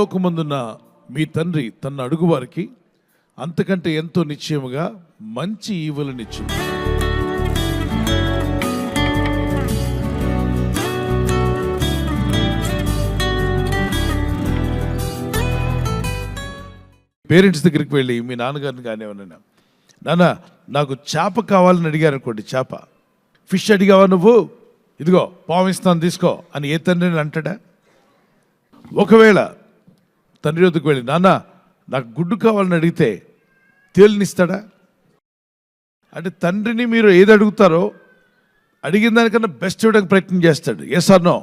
పరలోకమందున్న మీ తండ్రి తన అడుగువారికి అంతకంటే ఎంతో నిశ్చయముగా మంచి ఈవులనిచ్చును. పేరెంట్స్ దగ్గరికి వెళ్ళి మీ నాన్నగారిని కానీ ఏమన్నా, నాన్న నాకు చేప కావాలని అడిగారు అనుకోండి, చేప ఫిష్ అడిగావా నువ్వు, ఇదిగో పాము ఇస్తాను తీసుకో అని ఏ తండ్రిని అంటాడా? ఒకవేళ తండ్రి వద్దకు వెళ్ళి నాన్న నాకు గుడ్డు కావాలని అడిగితే తేలినిస్తాడా? అంటే తండ్రిని మీరు ఏది అడుగుతారో అడిగిన దానికన్నా బెస్ట్ ఇవ్వడానికి ప్రయత్నం చేస్తాడు. Yes or no?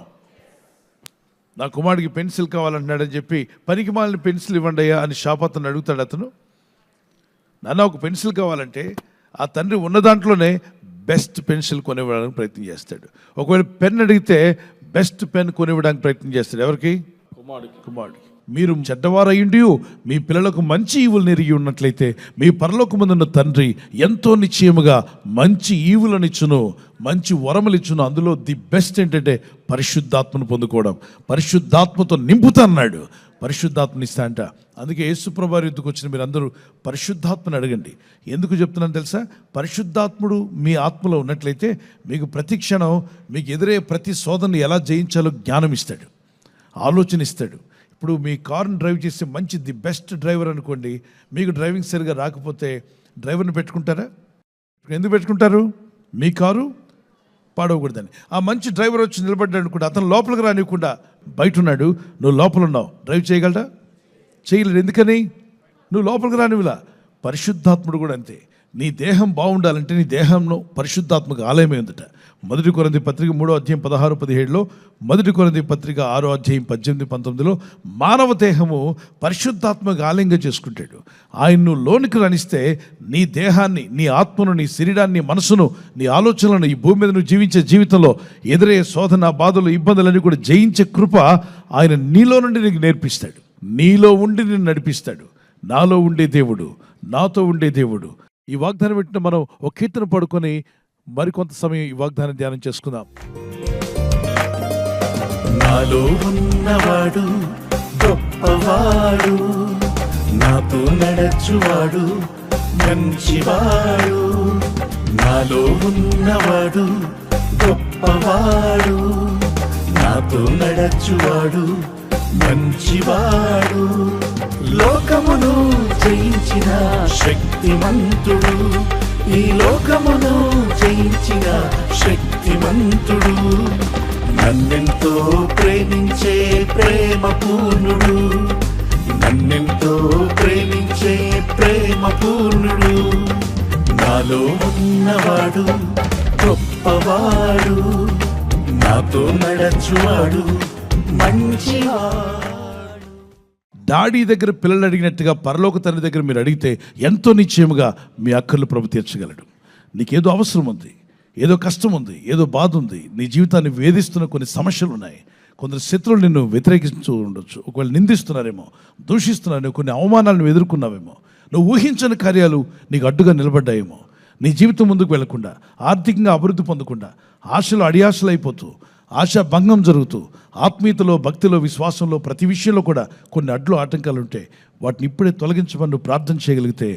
నా కుమారుడికి పెన్సిల్ కావాలంటున్నాడని చెప్పి పనికి మాలిన పెన్సిల్ ఇవ్వండి అయ్యా అని షాప్ అతను అడుగుతాడు. అతను నాన్న ఒక పెన్సిల్ కావాలంటే ఆ తండ్రి ఉన్న దాంట్లోనే బెస్ట్ పెన్సిల్ కొనివ్వడానికి ప్రయత్నం చేస్తాడు. ఒకవేళ పెన్ అడిగితే బెస్ట్ పెన్ కొనివ్వడానికి ప్రయత్నం చేస్తాడు. ఎవరికి? కుమారుడికి. మీరు చెడ్డవారు అయ్యుండి మీ పిల్లలకు మంచి ఈవులు ఎరిగి ఉన్నట్లయితే మీ పరలోకమందున్న తండ్రి ఎంతో నిశ్చయముగా మంచి ఈవులనిచ్చును, మంచి వరములిచ్చును. అందులో ది బెస్ట్ ఏంటంటే పరిశుద్ధాత్మను పొందుకోవడం. పరిశుద్ధాత్మతో నింపుతాన్నాడు, పరిశుద్ధాత్మని ఇస్తా అంట. అందుకే యేసుప్రభు వారి యుద్ధకు వచ్చిన మీరు అందరూ పరిశుద్ధాత్మని అడగండి. ఎందుకు చెప్తున్నాను తెలుసా? పరిశుద్ధాత్ముడు మీ ఆత్మలో ఉన్నట్లయితే మీకు ప్రతి క్షణం మీకు ఎదురే ప్రతి శోధనని ఎలా జయించాలో జ్ఞానం ఇస్తాడు, ఆలోచన ఇస్తాడు. ఇప్పుడు మీ కారుని డ్రైవ్ చేస్తే మంచి ది బెస్ట్ డ్రైవర్ అనుకోండి, మీకు డ్రైవింగ్ సరిగా రాకపోతే డ్రైవర్ని పెట్టుకుంటారా? ఎందుకు పెట్టుకుంటారు? మీ కారు పాడవకూడదని. ఆ మంచి డ్రైవర్ వచ్చి నిలబడ్డాడు అనుకుంటే అతను లోపలికి రానివ్వకుండా బయట ఉన్నాడు, నువ్వు లోపల ఉన్నావు, డ్రైవ్ చేయగలడా? చేయలేడు. ఎందుకని? నువ్వు లోపలికి రానివ్వలా. పరిశుద్ధాత్ముడు కూడా అంతే. నీ దేహం బాగుండాలంటే నీ దేహంలో పరిశుద్ధాత్మక ఆలయమే ఉందట. 1 కొరింథీ పత్రిక 3వ అధ్యాయం 16-17లో, 1 కొరింథీ పత్రిక 6వ అధ్యాయం 18-19లో మానవ దేహము పరిశుద్ధాత్మక ఆలయంగా చేసుకుంటాడు. ఆయన్ను లోనికి రానిస్తే నీ దేహాన్ని, నీ ఆత్మను, నీ శరీరాన్ని, మనసును, నీ ఆలోచనలను ఈ భూమి మీద నువ్వు జీవించే జీవితంలో ఎదురయ్యే శోధన, బాధలు, ఇబ్బందులన్నీ కూడా జయించే కృప ఆయన నీలో నుండి నీకు నేర్పిస్తాడు. నీలో ఉండి నిన్ను నడిపిస్తాడు. నాలో ఉండే దేవుడు, నాతో ఉండే దేవుడు. ఈ వాగ్దానం పెట్టిన మనం ఒక కీర్తన పడుకొని మరికొంత సమయం ఈ వాగ్దానం ధ్యానం చేసుకుందాం. నాలో ఉన్నవాడు గొప్పవాడు, నాతో నడచువాడు మంచివాడు. నాలో ఉన్నవాడు గొప్పవాడు, నాతో నడచువాడు మంచివాడు. లోకమును జయించిన శక్తిమంతుడు, ఈ లోకమును జయించిన శక్తిమంతుడు. నన్నెంతో ప్రేమించే ప్రేమ పూర్ణుడు, నన్నెంతో ప్రేమించే ప్రేమ పూర్ణుడు. నాలో ఉన్నవాడు గొప్పవాడు, నాతో నడచువాడు మంచివాడు. డాడీ దగ్గర పిల్లలు అడిగినట్టుగా పరలోక తండ్రి దగ్గర మీరు అడిగితే ఎంతో నిశ్చయముగా మీ అక్కర్లు ప్రభు తీర్చగలడు. నీకేదో అవసరం ఉంది, ఏదో కష్టం ఉంది, ఏదో బాధ ఉంది, నీ జీవితాన్ని వేధిస్తున్న కొన్ని సమస్యలు ఉన్నాయి. కొందరు శత్రువులు నిన్ను వ్యతిరేకిస్తూ ఉండొచ్చు, ఒకవేళ నిందిస్తున్నారేమో, దూషిస్తున్నారేమో, కొన్ని అవమానాలను ఎదుర్కొన్నావేమో, నువ్వు ఊహించని కార్యాలు నీకు అడ్డుగా నిలబడ్డాయేమో. నీ జీవితం ముందుకు వెళ్లకుండా, ఆర్థికంగా అభివృద్ధి పొందకుండా, ఆశలు అడియాశలు అయిపోతూ, ఆశా భంగం జరుగుతూ, ఆత్మీయతలో, భక్తిలో, విశ్వాసంలో, ప్రతి విషయంలో కూడా కొన్ని అడ్లు ఆటంకాలు ఉంటే వాటిని ఇప్పుడే తొలగించమని నువ్వు ప్రార్థన చేయగలిగితే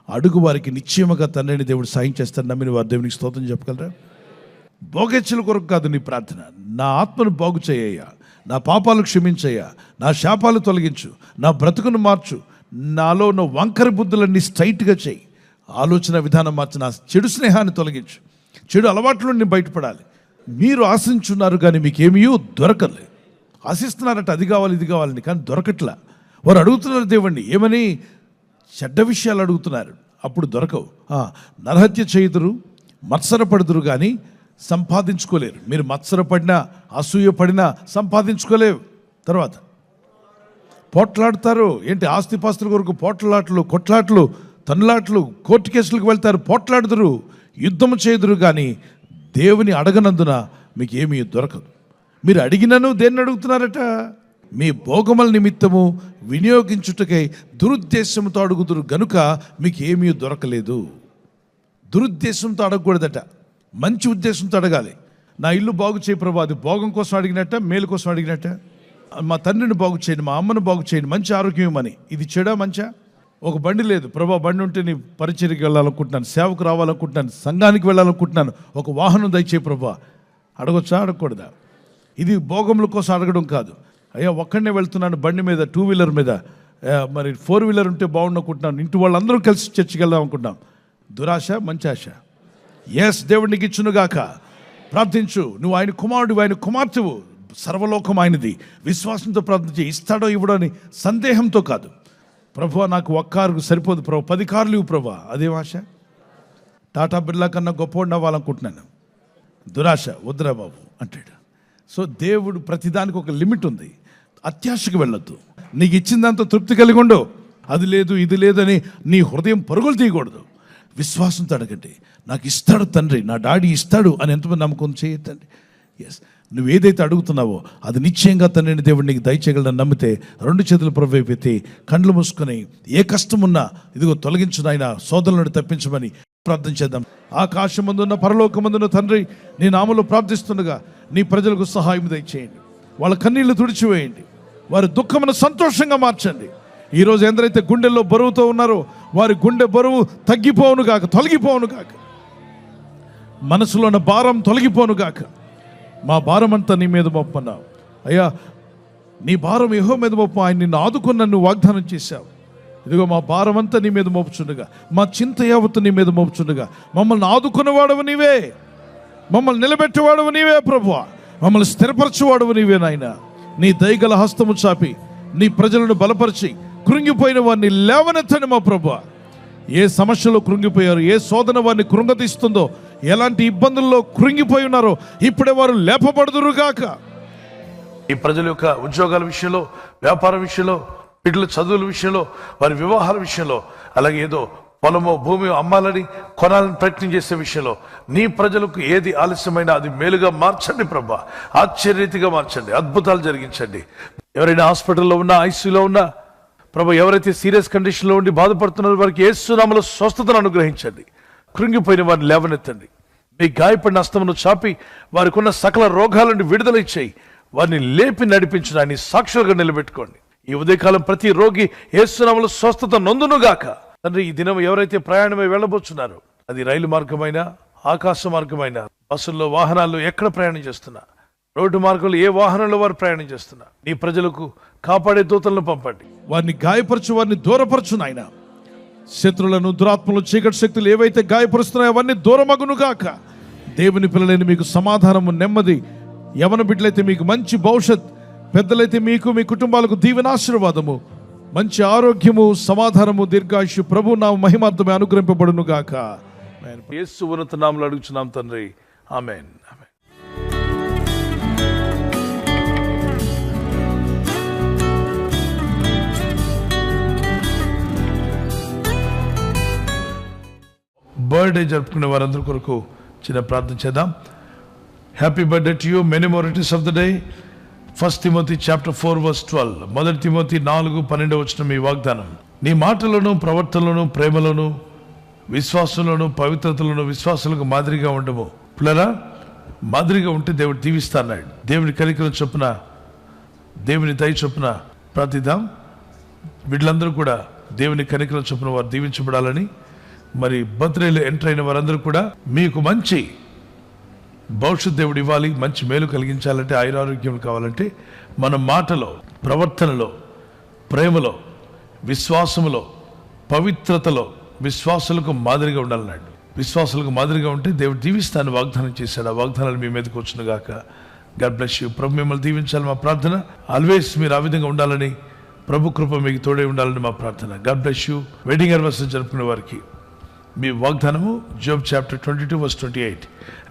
అడుగు వారికి నిశ్చయముగా తండ్రిని దేవుడు సాయం చేస్తాడు. నమ్మిన వారు దేవునికి స్తోత్రం చెప్పగలరా? భోగెచ్చల కొరకు కాదు నీ ప్రార్థన. నా ఆత్మను బాగు చేయ్యా, నా పాపాలు క్షమించయ్యా, నా శాపాలు తొలగించు, నా బ్రతుకును మార్చు, నాలో ఉన్న వంకర బుద్ధులన్నీ స్ట్రైట్గా చేయి, ఆలోచన విధానం మార్చి, నా చెడు స్నేహాన్ని తొలగించు, చెడు అలవాట్ల నుండి బయటపడాలి. మీరు ఆశించున్నారు కానీ మీకేమీ దొరకలేదు. ఆశిస్తున్నారట అది కావాలి ఇది కావాలని, కానీ దొరకట్లా. వారు అడుగుతున్నారు దేవుణ్ణి ఏమని? చెడ్డ విషయాలు అడుగుతున్నారు, అప్పుడు దొరకవు. నరహత్య చేయుదురు, మత్సరపడుదురు కానీ సంపాదించుకోలేరు. మీరు మత్సరపడినా, అసూయపడినా సంపాదించుకోలేవు. తర్వాత పోట్లాడతారు. ఏంటి? ఆస్తిపాస్తుల కొరకు పోట్లాట్లు, కొట్లాట్లు, తన్నులాట్లు, కోర్టు కేసులకు వెళ్తారు, పోట్లాడుదురు, యుద్ధము చేయుదురు కానీ దేవుని అడగనందున మీకు ఏమీ దొరకదు. మీరు అడిగినను దేన్ని అడుగుతున్నారట? మీ భోగముల నిమిత్తము వినియోగించుటకై దురుద్దేశంతో అడుగుదురు గనుక మీకు ఏమీ దొరకలేదు. దురుద్దేశంతో అడగకూడదట, మంచి ఉద్దేశంతో అడగాలి. నా ఇల్లు బాగు చేయి ప్రభు, అది భోగం కోసం అడిగినట్ట, మేలు కోసం అడిగినట్ట? మా తండ్రిని బాగు చేయండి, మా అమ్మను బాగు చేయండి, మంచి ఆరోగ్యం ఇవ్వమని. ఇది చెడా మంచా? ఒక బండి లేదు, ప్రభా బండి ఉంటే నీ పరిచర్యకి వెళ్ళాలనుకుంటున్నాను, సేవకు రావాలనుకుంటున్నాను, సంఘానికి వెళ్ళాలనుకుంటున్నాను, ఒక వాహనం దయచేయి ప్రభా. అడగొచ్చా? అడగకూడదా? ఇది భోగముల కోసం అడగడం కాదు. అయ్యా ఒక్కడనే వెళ్తున్నాను బండి మీద, 2 వీలర్ మీద, మరి 4 వీలర్ ఉంటే బాగుండనుకుంటున్నాను, ఇంటి వాళ్ళందరూ కలిసి చర్చికి వెళ్దాం అనుకుంటున్నాం. దురాశ, మంచి ఆశ? ఎస్, దేవుడు నీకు ఇచ్చునుగాక. ప్రార్థించు. నువ్వు ఆయన కుమారుడు, ఆయన కుమార్తెవు, సర్వలోకం ఆయనది. విశ్వాసంతో ప్రార్థించి ఇస్తాడో ఇవ్వడో అని సందేహంతో కాదు. ప్రభువా నాకు ఒక్క కారు సరిపోదు ప్రభు, 10 కార్లు ఇవ్వు ప్రభు. అదే ఆశ? టాటా బిర్లా కన్నా గొప్పవాడిని అవ్వాలనుకుంటున్నాను. దురాశ, వద్దురా బాబు అంటాడు. సో దేవుడు ప్రతిదానికి ఒక లిమిట్ ఉంది. అత్యాశకు వెళ్ళొద్దు. నీకు ఇచ్చిన దాంతో తృప్తి కలిగి ఉండు. అది లేదు ఇది లేదని నీ హృదయం పరుగులు తీయకూడదు. విశ్వాసంతో అడగండి. నాకు ఇస్తాడు తండ్రి, నా డాడీ ఇస్తాడు అని ఎంతమంది నమ్మకం చేయొద్దండి. ఎస్, నువ్వు ఏదైతే అడుగుతున్నావో అది నిశ్చయంగా తండ్రిని దేవుడు నీకు దయచేయగలడని నమ్మితే 2 చేతులు ప్రభు వైపు ఎత్తి కండ్లు మూసుకొని ఏ కష్టం ఉన్నా ఇదిగో తొలగించు నాయనా, సోదరులను తప్పించమని ప్రార్థన చేద్దాం. ఆకాశమందున్న పరలోకమందున్న తండ్రి, నీ నామములో ప్రార్థిస్తుండగా నీ ప్రజలకు సహాయం దయచేయండి. వాళ్ళ కన్నీళ్లు తుడిచివేయండి. వారి దుఃఖమును సంతోషంగా మార్చండి. ఈరోజు ఎందరైతే గుండెల్లో బరువుతో ఉన్నారో వారి గుండె బరువు తగ్గిపోవును గాక, తొలగిపోవును గాక. మనసులో ఉన్న భారం తొలగిపోను గాక. మా భారం అంతా నీ మీద మోపన్నావు అయ్యా. నీ భారం యెహోవా మీద మోపు, ఆయన నిన్ను ఆదుకుని నన్ను వాగ్దానం చేశావు. ఇదిగో మా భారం అంతా నీ మీద మోపుచుండగా, మా చింత యావత్తు నీ మీద మోపుచుండగా, మమ్మల్ని ఆదుకున్నవాడవు నీవే, మమ్మల్ని నిలబెట్టేవాడవు నీవే ప్రభువా, మమ్మల్ని స్థిరపరచువాడవు నీవే నాయన. నీ దయగల హస్తము చాపి నీ ప్రజలను బలపరిచి కృంగిపోయిన వారిని లేవనెత్తని మా ప్రభువా. ఏ సమస్యలో కృంగిపోయారు, ఏ శోధన వారిని కృంగతీస్తుందో, ఎలాంటి ఇబ్బందుల్లో కృంగిపోయి ఉన్నారో ఇప్పుడే వారు లేపబడుదురుగాక. ఈ ప్రజల యొక్క ఉద్యోగాల విషయంలో, వ్యాపార విషయంలో, బిడ్డల చదువుల విషయంలో, వారి వివాహాల విషయంలో, అలాగే ఏదో పొలమో భూమి అమ్మాలని కొనాలని ప్రయత్నం చేసే విషయంలో నీ ప్రజలకు ఏది ఆలస్యమైనా అది మేలుగా మార్చండి ప్రభా. ఆశ్చర్యరీతిగా మార్చండి, అద్భుతాలు జరిగించండి. ఎవరైనా హాస్పిటల్లో ఉన్నా, ఐసీయూలో ఉన్నా ప్రభా, ఎవరైతే సీరియస్ కండిషన్లో ఉండి బాధపడుతున్నారో వారికి యేసు నామములో స్వస్థతను అనుగ్రహించండి. కృంగిపోయిన వారిని లేవనెత్తండి. మీ గాయపడిన హస్తమును చాపి వారికి ఉన్న సకల రోగాల నుండి విడుదల ఇచ్చేయి. వారిని లేపి నడిపించిన ఆయన సాక్షులుగా నిలబెట్టుకోండి. ఈ ఉదయకాలం ప్రతి రోగి యేసు నామములో స్వస్థత నొందునుగాక. తండ్రి, ఈ దినం ఎవరైతే ప్రయాణమై వెళ్ళబోతున్నారో, అది రైలు మార్గమైనా, ఆకాశ మార్గమైనా, బస్సుల్లో, వాహనాల్లో ఎక్కడ ప్రయాణం చేస్తున్నా, రోడ్డు మార్గంలో ఏ వాహనంలో వారు ప్రయాణం చేస్తున్నా, నీ ప్రజలకు కాపాడే దూతలను పంపండి. వారిని గాయపరచు, వారిని దూరపరచు నాయన. శత్రులను, దురాత్మలు, చీకటి శక్తులు ఏవైతే గాయపరుస్తున్నాయో అవన్నీ దూరమగునుగాక. దేవుని పిల్లలైన మీకు సమాధానము, నెమ్మది, యవన బిడ్డలైతే మీకు మంచి భవిష్యత్, పెద్దలైతే మీకు, మీ కుటుంబాలకు దీవెనాశీర్వాదము, మంచి ఆరోగ్యము, సమాధానము, దీర్ఘాయుష్యు ప్రభు నా మహిమార్థమే అనుగ్రహింపబడును గాక. యేసు ఉన్నత నామములో అడుగుచున్నాం తండ్రి, ఆమేన్. బర్త్డే జరుపుకునే వారందరి కొరకు చిన్న ప్రార్థన చేద్దాం. Happy birthday to you, many more returns of the day. 1 Timothy chapter 4 verse 12. 1 Timothy 4:12 వచ్చిన మీ వాగ్దానం. నీ మాటలను, ప్రవర్తనలను, ప్రేమలను, విశ్వాసంలోను, పవిత్రతలను విశ్వాసాలకు మాదిరిగా ఉండము. పిల్లరా, మాదిరిగా ఉంటే దేవుడు దీవిస్తాన్నాడు. దేవుని కనికరం చొప్పున, దేవుని దయ చొప్పున ప్రార్థిద్దాం. వీళ్ళందరూ కూడా దేవుని కనికరం చొప్పున వారు దీవించబడాలని, మరి బర్త్డేలో ఎంటర్ అయిన వారందరూ కూడా మీకు మంచి భవిష్యత్ దేవుడు ఇవ్వాలి, మంచి మేలు కలిగించాలంటే, ఆయురారోగ్యం కావాలంటే మన మాటలో, ప్రవర్తనలో, ప్రేమలో, విశ్వాసములో, పవిత్రతలో విశ్వాసులకు మాదిరిగా ఉండాలన్నాడు. విశ్వాసులకు మాదిరిగా ఉంటే దేవుడు దీవిస్తానని వాగ్దానం చేశాడు. ఆ వాగ్దానాలు మీ మీదకి వచ్చును గాక. God bless you. ప్రభు మిమ్మల్ని దీవించాలి మా ప్రార్థన. ఆల్వేస్ మీరు ఆ విధంగా ఉండాలని, ప్రభు కృప మీకు తోడే ఉండాలని మా ప్రార్థన. God bless you. Wedding anniversary జరుపుకునే వారికి మీ వాగ్దానము జోబ్ చాప్టర్ 22 వర్స్ 28.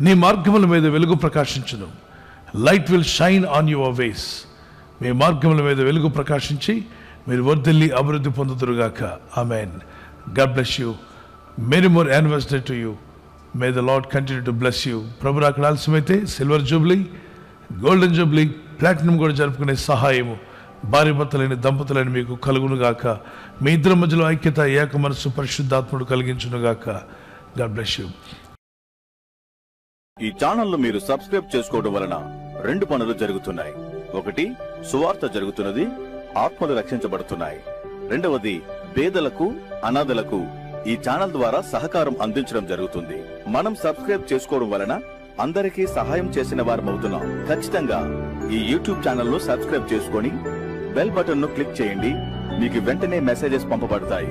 నీ మార్గముల మీద వెలుగు ప్రకాశించును. Light will shine on your ways. మీ మార్గముల మీద వెలుగు ప్రకాశించి మీరు వర్ధిల్లి అభివృద్ధి పొందుదురుగాక. Amen. God bless you. Many more anniversary to you. May the Lord continue to bless you. ప్రభు రాకడ ఆలస్యమైతే silver jubilee, golden jubilee, platinum కూడా జరుపుకునే సహాయము భార్య భర్తలైన దంపతులైన మీకు కలుగునుగాక. మీ ఇద్దరి మధ్యలో ఐక్యత, ఏక మనస్సు పరిశుద్ధాత్ముడు కలిగించునుగాక. God bless you. ఈ ఛానల్ ను మీరు సబ్స్క్రైబ్ చేసుకోవడం వలన 2 పనులు జరుగుతున్నాయి. ఒకటి, సువార్త జరుగుతున్నది, ఆత్మలు రక్షించబడుతున్నాయి. రెండవది, పేదలకు, అనాథలకు ఈ ఛానల్ ద్వారా సహకారం అందించడం జరుగుతుంది. మనం సబ్స్క్రైబ్ చేసుకోవడం వలన అందరికీ సహాయం చేసిన వారమవుతున్నాం. ఖచ్చితంగా ఈ యూట్యూబ్ ఛానల్ ను సబ్స్క్రైబ్ చేసుకొని బెల్ బటన్ ను క్లిక్ చేయండి. మీకు వెంటనే మెసేజెస్ పంపబడతాయి.